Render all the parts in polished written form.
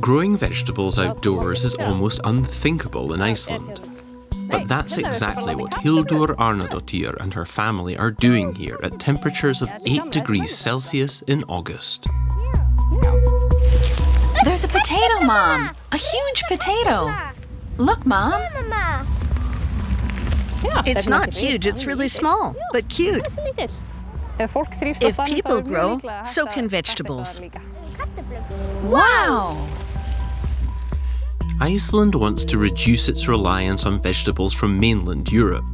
Growing vegetables outdoors is almost unthinkable in Iceland. But that's exactly what Hildur Arnardóttir and her family are doing here at temperatures of 8 degrees Celsius in August. There's a potato, Mom! A huge potato! Look, Mom! It's not huge, it's really small, but cute. If people grow, so can vegetables. Wow! Iceland wants to reduce its reliance on vegetables from mainland Europe.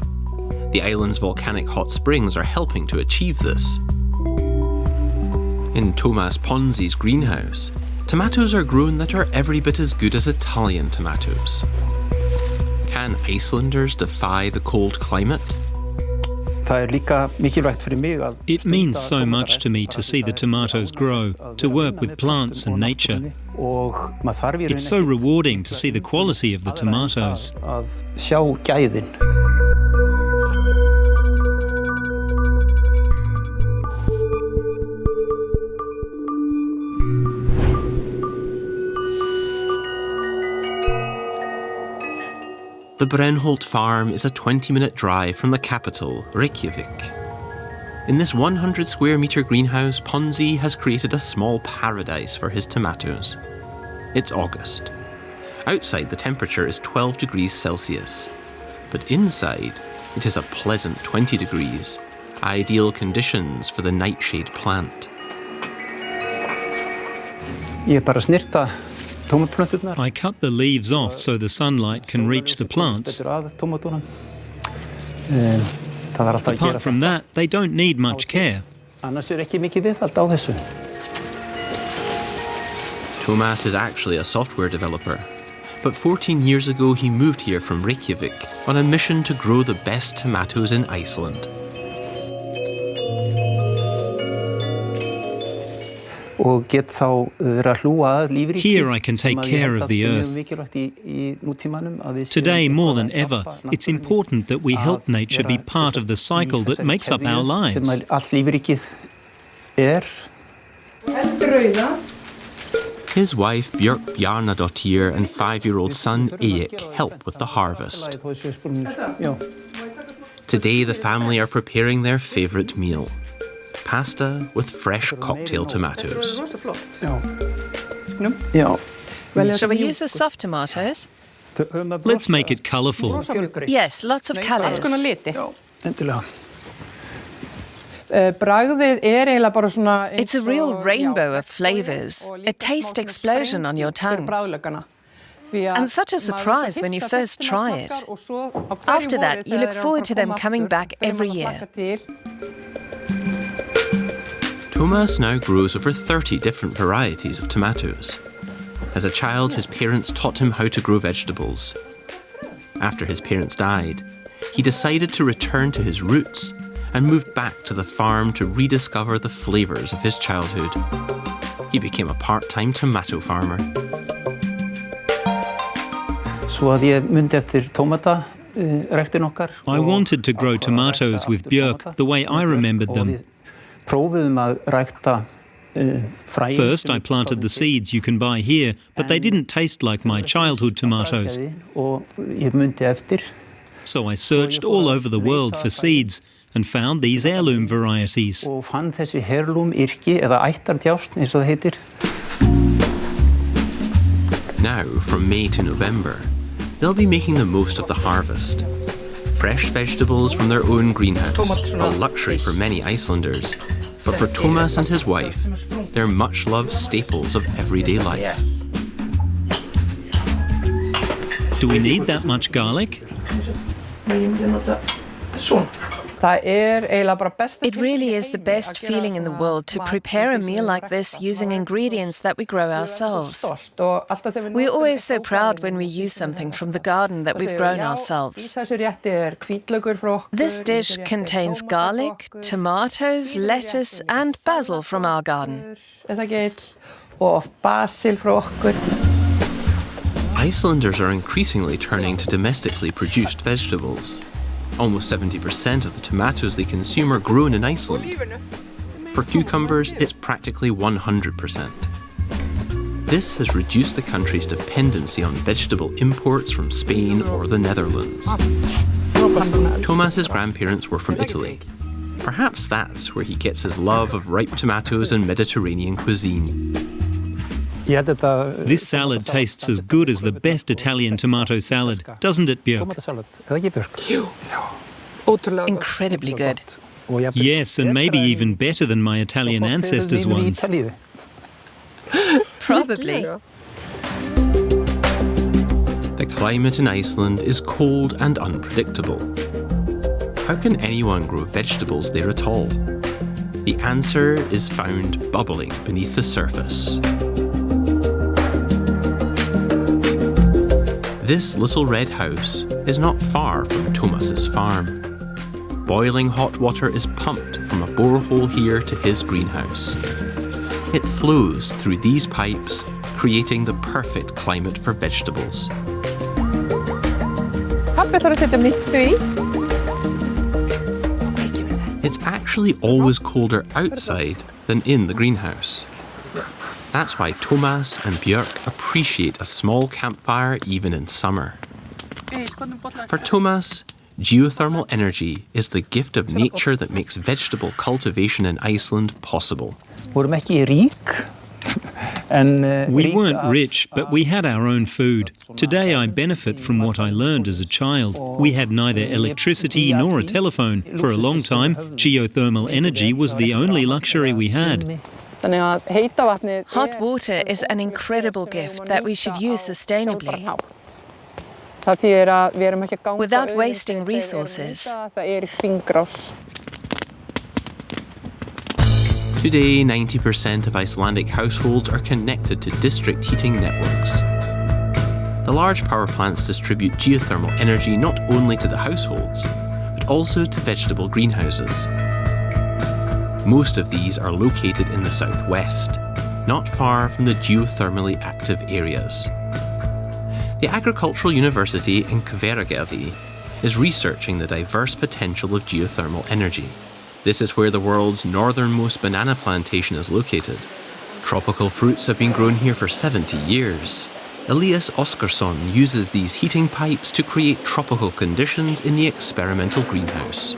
The island's volcanic hot springs are helping to achieve this. In Tómas Ponzi's greenhouse, tomatoes are grown that are every bit as good as Italian tomatoes. Can Icelanders defy the cold climate? It means so much to me to see the tomatoes grow, to work with plants and nature. It's so rewarding to see the quality of the tomatoes. The Brennholt farm is a 20-minute drive from the capital, Reykjavik. In this 100 square metre greenhouse, Ponzi has created a small paradise for his tomatoes. It's August. Outside the temperature is 12 degrees Celsius, but inside it is a pleasant 20 degrees, ideal conditions for the nightshade plant. I cut the leaves off so the sunlight can reach the plants. Apart from that, they don't need much care. Tómas is actually a software developer, but 14 years ago he moved here from Reykjavik on a mission to grow the best tomatoes in Iceland. Here I can take care of the earth. Today, more than ever, it's important that we help nature be part of the cycle that makes up our lives. His wife Björk Bjarnadóttir and 5-year-old son Eik help with the harvest. Today the family are preparing their favourite meal. Pasta with fresh cocktail tomatoes. Shall we use the soft tomatoes? Let's make it colourful. Yes, lots of colours. It's a real rainbow of flavours, a taste explosion on your tongue. And such a surprise when you first try it. After that, you look forward to them coming back every year. Tómas now grows over 30 different varieties of tomatoes. As a child, his parents taught him how to grow vegetables. After his parents died, he decided to return to his roots and moved back to the farm to rediscover the flavours of his childhood. He became a part-time tomato farmer. I wanted to grow tomatoes with Björk the way I remembered them. First, I planted the seeds you can buy here, but they didn't taste like my childhood tomatoes. So I searched all over the world for seeds and found these heirloom varieties. Now, from May to November, they'll be making the most of the harvest. Fresh vegetables from their own greenhouse, a luxury for many Icelanders. But for Tómas and his wife, they're much-loved staples of everyday life. Do we need that much garlic? It really is the best feeling in the world to prepare a meal like this using ingredients that we grow ourselves. We're always so proud when we use something from the garden that we've grown ourselves. This dish contains garlic, tomatoes, lettuce and basil from our garden. Icelanders are increasingly turning to domestically produced vegetables. Almost 70% of the tomatoes they consume are grown in Iceland. For cucumbers, it's practically 100%. This has reduced the country's dependency on vegetable imports from Spain or the Netherlands. Tómas's grandparents were from Italy. Perhaps that's where he gets his love of ripe tomatoes and Mediterranean cuisine. This salad tastes as good as the best Italian tomato salad, doesn't it, Björk? Incredibly good. Yes, and maybe even better than my Italian ancestors' ones. Probably. The climate in Iceland is cold and unpredictable. How can anyone grow vegetables there at all? The answer is found bubbling beneath the surface. This little red house is not far from Tómas's farm. Boiling hot water is pumped from a borehole here to his greenhouse. It flows through these pipes, creating the perfect climate for vegetables. It's actually always colder outside than in the greenhouse. That's why Tómas and Björk appreciate a small campfire even in summer. For Tómas, geothermal energy is the gift of nature that makes vegetable cultivation in Iceland possible. We weren't rich, but we had our own food. Today I benefit from what I learned as a child. We had neither electricity nor a telephone. For a long time, geothermal energy was the only luxury we had. Hot water is an incredible gift that we should use sustainably, without wasting resources. Today, 90% of Icelandic households are connected to district heating networks. The large power plants distribute geothermal energy not only to the households, but also to vegetable greenhouses. Most of these are located in the southwest, not far from the geothermally active areas. The Agricultural University in Hveragerði is researching the diverse potential of geothermal energy. This is where the world's northernmost banana plantation is located. Tropical fruits have been grown here for 70 years. Elias Óskarsson uses these heating pipes to create tropical conditions in the experimental greenhouse.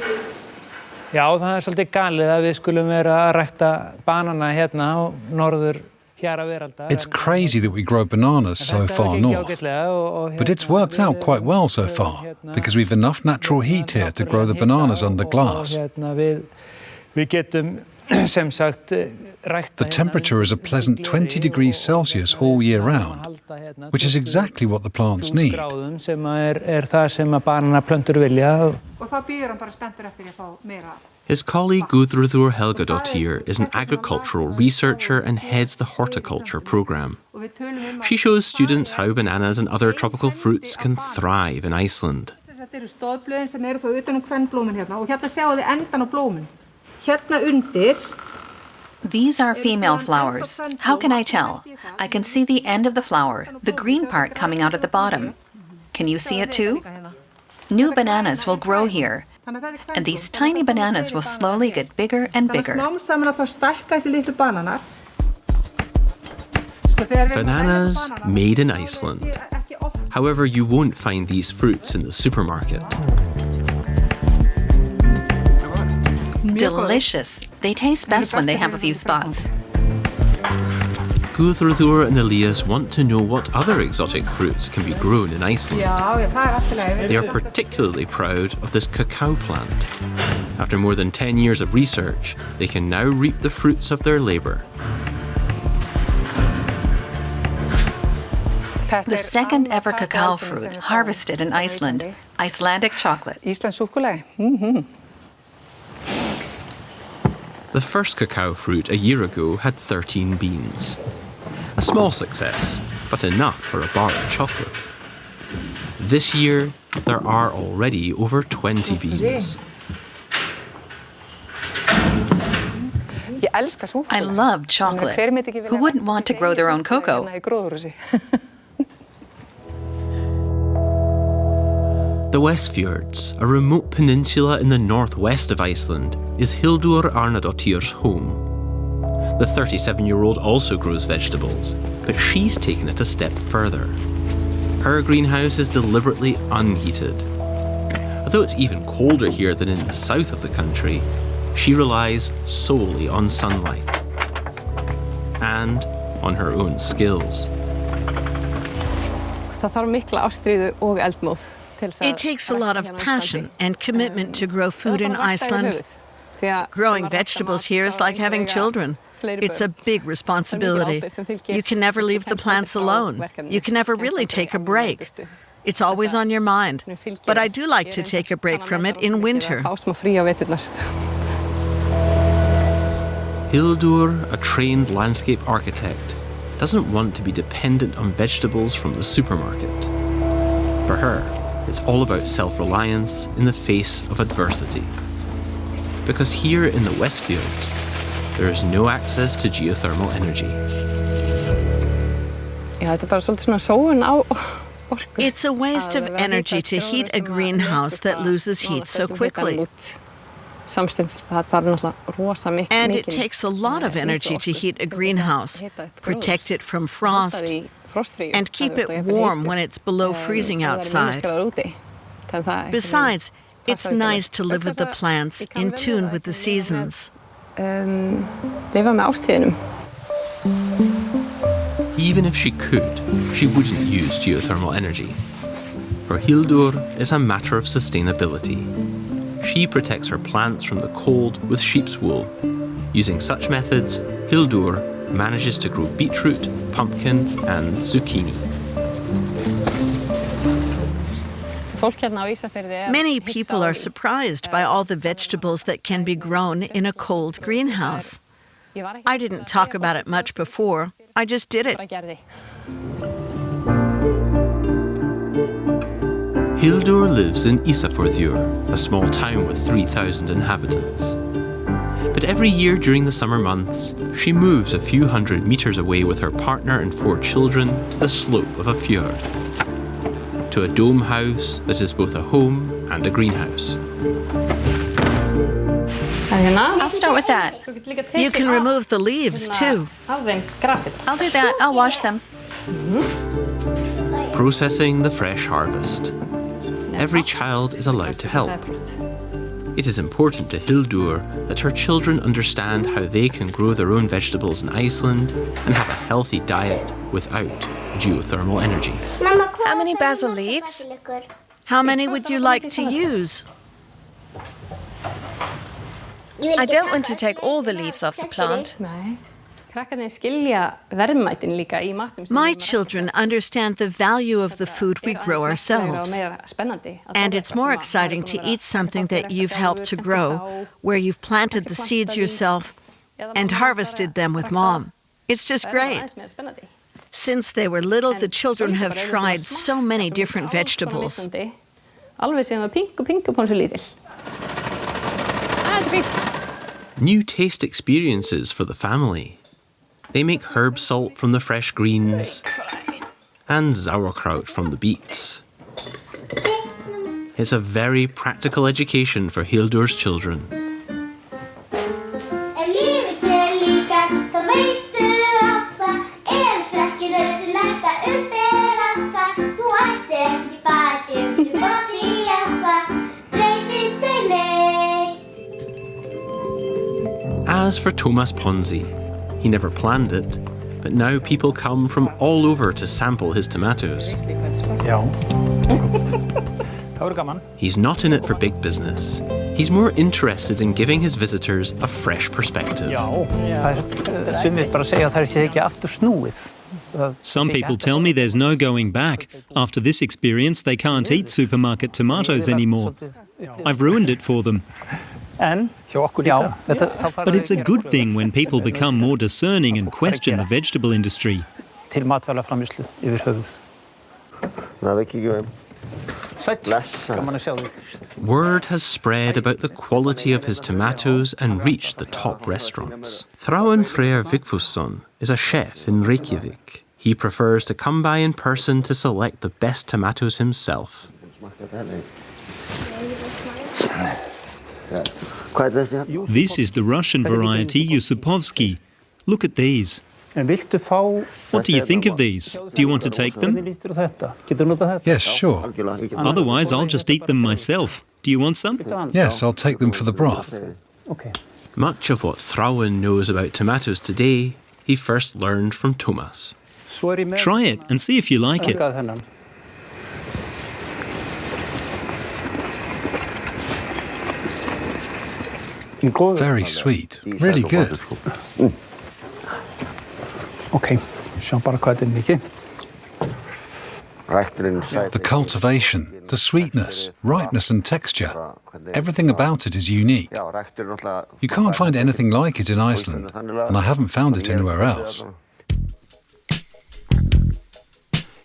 It's crazy that we grow bananas so far north, but it's worked out quite well so far, because we've enough natural heat here to grow the bananas under glass. The temperature is a pleasant 20 degrees Celsius all year round, which is exactly what the plants need. His colleague Guðrúður Helgadóttir is an agricultural researcher and heads the horticulture program. She shows students how bananas and other tropical fruits can thrive in Iceland. These are female flowers. How can I tell? I can see the end of the flower, the green part coming out at the bottom. Can you see it too? New bananas will grow here, and these tiny bananas will slowly get bigger and bigger. Bananas made in Iceland. However, you won't find these fruits in the supermarket. Delicious. They taste best when they have a few spots. Guðrúður and Elias want to know what other exotic fruits can be grown in Iceland. They are particularly proud of this cacao plant. After more than 10 years of research, they can now reap the fruits of their labour. The second ever cacao fruit harvested in Iceland, Icelandic chocolate. The first cacao fruit a year ago had 13 beans. A small success, but enough for a bar of chocolate. This year, there are already over 20 beans. I love chocolate. Who wouldn't want to grow their own cocoa? The Westfjords, a remote peninsula in the northwest of Iceland, is Hildur Arnardóttir's home. The 37-year-old also grows vegetables, but she's taken it a step further. Her greenhouse is deliberately unheated. Although it's even colder here than in the south of the country, she relies solely on sunlight and on her own skills. It takes a lot of passion and commitment to grow food in Iceland. Growing vegetables here is like having children. It's a big responsibility. You can never leave the plants alone. You can never really take a break. It's always on your mind. But I do like to take a break from it in winter. Hildur, a trained landscape architect, doesn't want to be dependent on vegetables from the supermarket. For her, it's all about self-reliance in the face of adversity. Because here in the Westfields, there is no access to geothermal energy. It's a waste of energy to heat a greenhouse that loses heat so quickly. And it takes a lot of energy to heat a greenhouse, protect it from frost, and keep it warm when it's below freezing outside. Besides, it's nice to live with the plants, in tune with the seasons. Even if she could, she wouldn't use geothermal energy. For Hildur, it's a matter of sustainability. She protects her plants from the cold with sheep's wool. Using such methods, Hildur manages to grow beetroot, pumpkin, and zucchini. Many people are surprised by all the vegetables that can be grown in a cold greenhouse. I didn't talk about it much before. I just did it. Hildur lives in Ísafjörður, a small town with 3,000 inhabitants. But every year during the summer months, she moves a few hundred meters away with her partner and 4 children to the slope of a fjord, to a dome house that is both a home and a greenhouse. I'll start with that. You can remove the leaves, too. I'll do that. I'll wash them. Processing the fresh harvest. Every child is allowed to help. It is important to Hildur that her children understand how they can grow their own vegetables in Iceland and have a healthy diet without geothermal energy. How many basil leaves? How many would you like to use? I don't want to take all the leaves off the plant. My children understand the value of the food we grow ourselves. And it's more exciting to eat something that you've helped to grow, where you've planted the seeds yourself and harvested them with Mom. It's just great. Since they were little, the children have tried so many different vegetables. New taste experiences for the family. They make herb salt from the fresh greens and sauerkraut from the beets. It's a very practical education for Hildur's children. As for Tómas Ponzi, he never planned it, but now people come from all over to sample his tomatoes. He's not in it for big business. He's more interested in giving his visitors a fresh perspective. Some people tell me there's no going back. After this experience, they can't eat supermarket tomatoes anymore. I've ruined it for them. But it's a good thing when people become more discerning and question the vegetable industry. Word has spread about the quality of his tomatoes and reached the top restaurants. Thráinn Freyr Vigfússon is a chef in Reykjavik. He prefers to come by in person to select the best tomatoes himself. This is the Russian variety Yusupovsky. Look at these. What do you think of these? Do you want to take them? Yes, sure. Otherwise, I'll just eat them myself. Do you want some? Yes, I'll take them for the broth. Much of what Thráinn knows about tomatoes today, he first learned from Tómas. Try it and see if you like it. Very sweet. Really good. The cultivation, the sweetness, ripeness and texture, everything about it is unique. You can't find anything like it in Iceland, and I haven't found it anywhere else.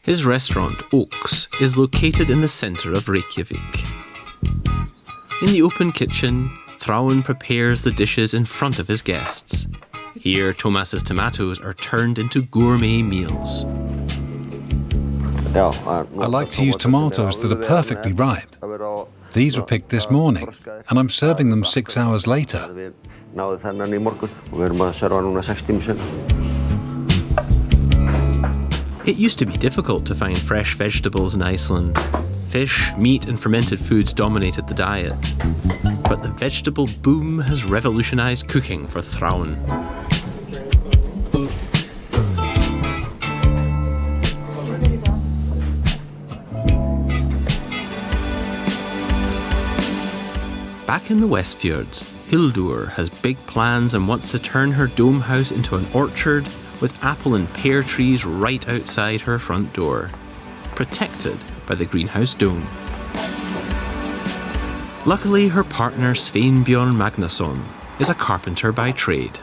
His restaurant, Oaks, is located in the centre of Reykjavik. In the open kitchen, Thráinn prepares the dishes in front of his guests. Here, Tómas's tomatoes are turned into gourmet meals. I like to use tomatoes that are perfectly ripe. These were picked this morning, and I'm serving them 6 hours later. It used to be difficult to find fresh vegetables in Iceland. Fish, meat and fermented foods dominated the diet. But the vegetable boom has revolutionised cooking for Thráinn. Back in the Westfjords, Hildur has big plans and wants to turn her dome house into an orchard with apple and pear trees right outside her front door, protected by the greenhouse dome. Luckily, her partner Sveinbjörn Magnusson is a carpenter by trade.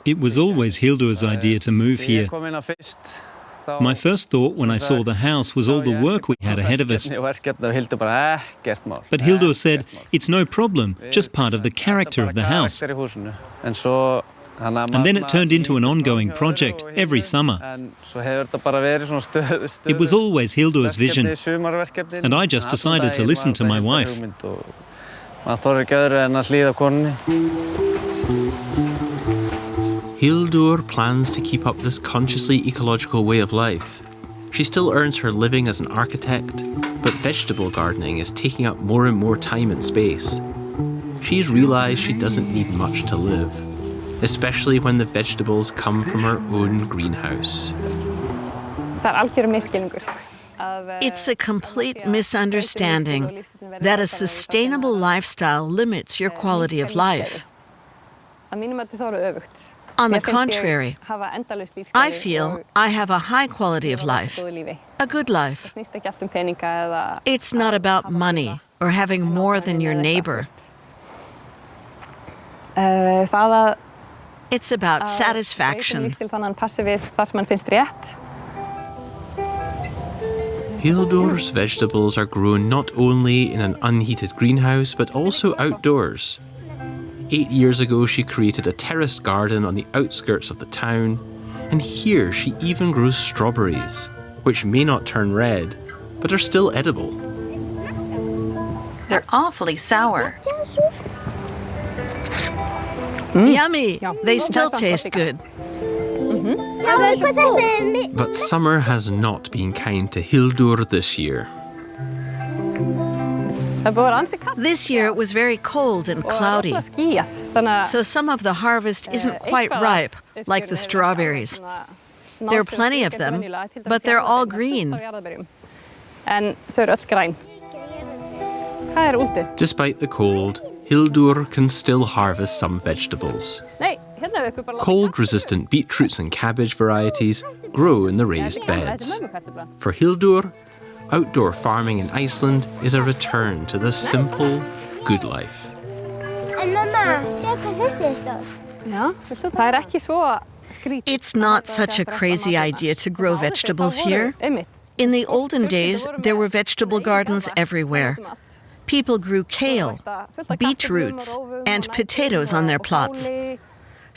It was always Hildur's idea to move here. My first thought when I saw the house was all the work we had ahead of us. But Hildur said, it's no problem, just part of the character of the house. And then it turned into an ongoing project every summer. It was always Hildur's vision, and I just decided to listen to my wife. Hildur plans to keep up this consciously ecological way of life. She still earns her living as an architect, but vegetable gardening is taking up more and more time and space. She's realised she doesn't need much to live, especially when the vegetables come from her own greenhouse. It's a complete misunderstanding that a sustainable lifestyle limits your quality of life. On the contrary, I feel I have a high quality of life, a good life. It's not about money or having more than your neighbor. It's about satisfaction. Hildur's vegetables are grown not only in an unheated greenhouse, but also outdoors. 8 years ago, she created a terraced garden on the outskirts of the town, and here she even grows strawberries, which may not turn red, but are still edible. They're awfully sour. Yummy! They still taste good. But summer has not been kind to Hildur this year. This year it was very cold and cloudy, so some of the harvest isn't quite ripe, like the strawberries. There are plenty of them, but they're all green. Despite the cold, Hildur can still harvest some vegetables. Cold-resistant beetroots and cabbage varieties grow in the raised beds. For Hildur, outdoor farming in Iceland is a return to the simple, good life. It's not such a crazy idea to grow vegetables here. In the olden days, there were vegetable gardens everywhere. People grew kale, beetroots, and potatoes on their plots.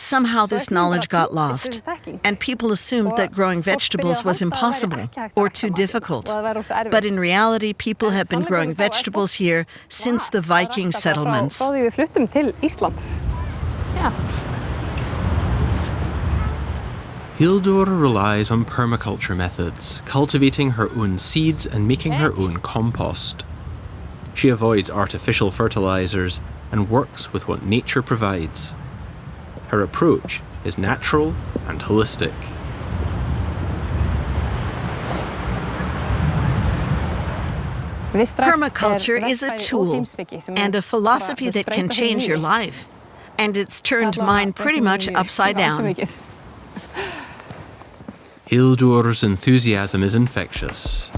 Somehow this knowledge got lost, and people assumed that growing vegetables was impossible or too difficult. But in reality, people have been growing vegetables here since the Viking settlements. Hildur relies on permaculture methods, cultivating her own seeds and making her own compost. She avoids artificial fertilizers and works with what nature provides. Her approach is natural and holistic. Permaculture is a tool and a philosophy that can change your life. And it's turned mine pretty much upside down. Hildur's enthusiasm is infectious.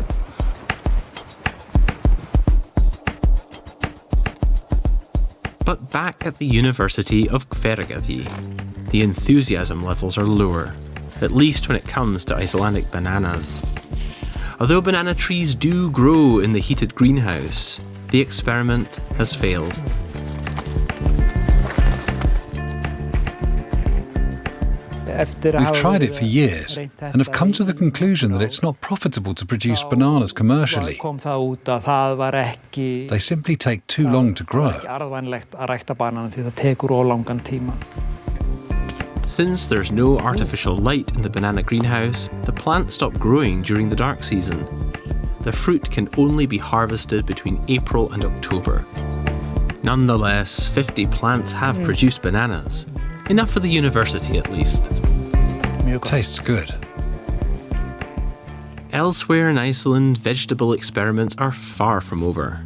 But back at the University of Reykjavik, the enthusiasm levels are lower, at least when it comes to Icelandic bananas. Although banana trees do grow in the heated greenhouse, the experiment has failed. We've tried it for years and have come to the conclusion that it's not profitable to produce bananas commercially. They simply take too long to grow. Since there's no artificial light in the banana greenhouse, the plants stop growing during the dark season. The fruit can only be harvested between April and October. Nonetheless, 50 plants have produced bananas. Enough for the university, at least. Tastes good. Elsewhere in Iceland, vegetable experiments are far from over.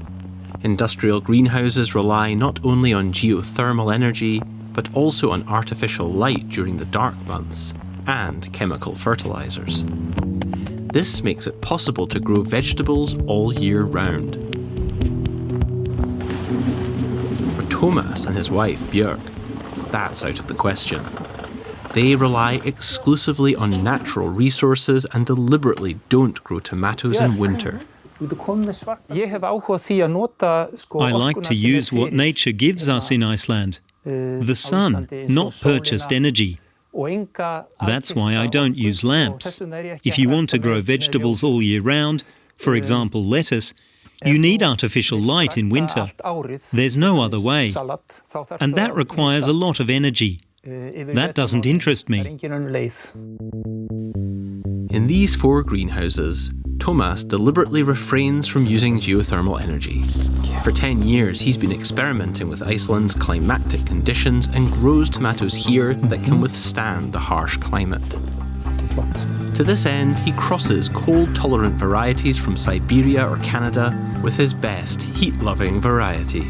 Industrial greenhouses rely not only on geothermal energy, but also on artificial light during the dark months, and chemical fertilizers. This makes it possible to grow vegetables all year round. For Tómas and his wife, Björk, that's out of the question. They rely exclusively on natural resources and deliberately don't grow tomatoes in winter. I like to use what nature gives us in Iceland. The sun, not purchased energy. That's why I don't use lamps. If you want to grow vegetables all year round, for example lettuce, you need artificial light in winter. There's no other way. And that requires a lot of energy. That doesn't interest me. In these 4 greenhouses, Tómas deliberately refrains from using geothermal energy. For 10 years, he's been experimenting with Iceland's climatic conditions and grows tomatoes here that can withstand the harsh climate. To this end, he crosses cold-tolerant varieties from Siberia or Canada with his best heat-loving variety.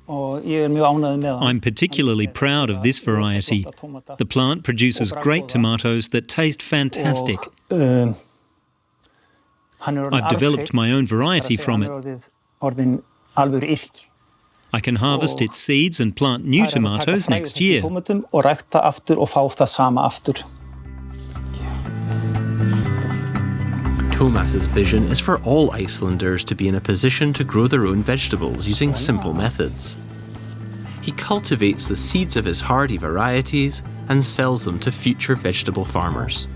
I'm particularly proud of this variety. The plant produces great tomatoes that taste fantastic. I've developed my own variety from it. I can harvest its seeds and plant new tomatoes next year. Tómas's vision is for all Icelanders to be in a position to grow their own vegetables using simple methods. He cultivates the seeds of his hardy varieties and sells them to future vegetable farmers.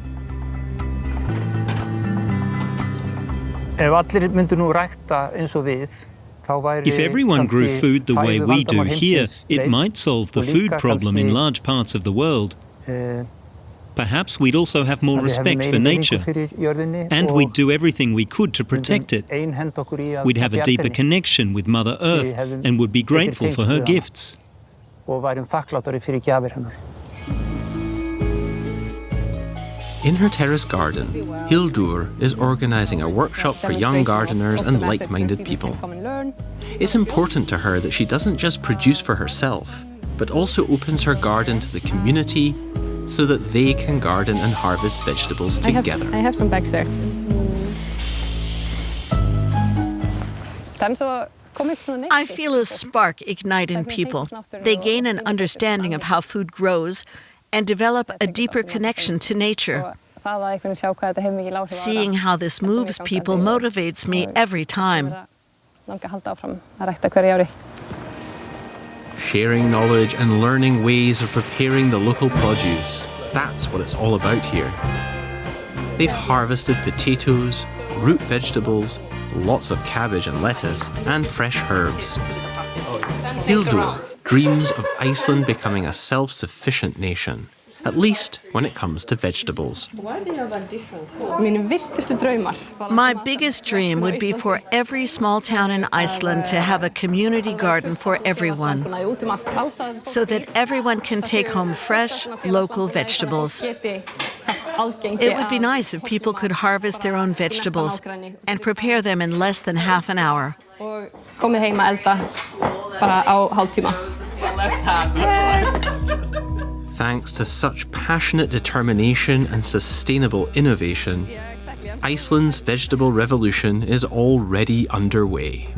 If everyone grew food the way we do here, it might solve the food problem in large parts of the world. Perhaps we'd also have more respect for nature, and we'd do everything we could to protect it. We'd have a deeper connection with Mother Earth and would be grateful for her gifts. In her terrace garden, Hildur is organising a workshop for young gardeners and like-minded people. It's important to her that she doesn't just produce for herself, but also opens her garden to the community so that they can garden and harvest vegetables together. I have some bags there. I feel a spark ignite in people. They gain an understanding of how food grows and develop a deeper connection to nature. Seeing how this moves people motivates me every time. sharing knowledge and learning ways of preparing the local produce. That's what it's all about here. They've harvested potatoes, root vegetables, lots of cabbage and lettuce, and fresh herbs. Hildur dreams of Iceland becoming a self-sufficient nation, at least when it comes to vegetables. My biggest dream would be for every small town in Iceland to have a community garden for everyone, so that everyone can take home fresh, local vegetables. It would be nice if people could harvest their own vegetables and prepare them in less than half an hour. Thanks to such passionate determination and sustainable innovation, Iceland's vegetable revolution is already underway.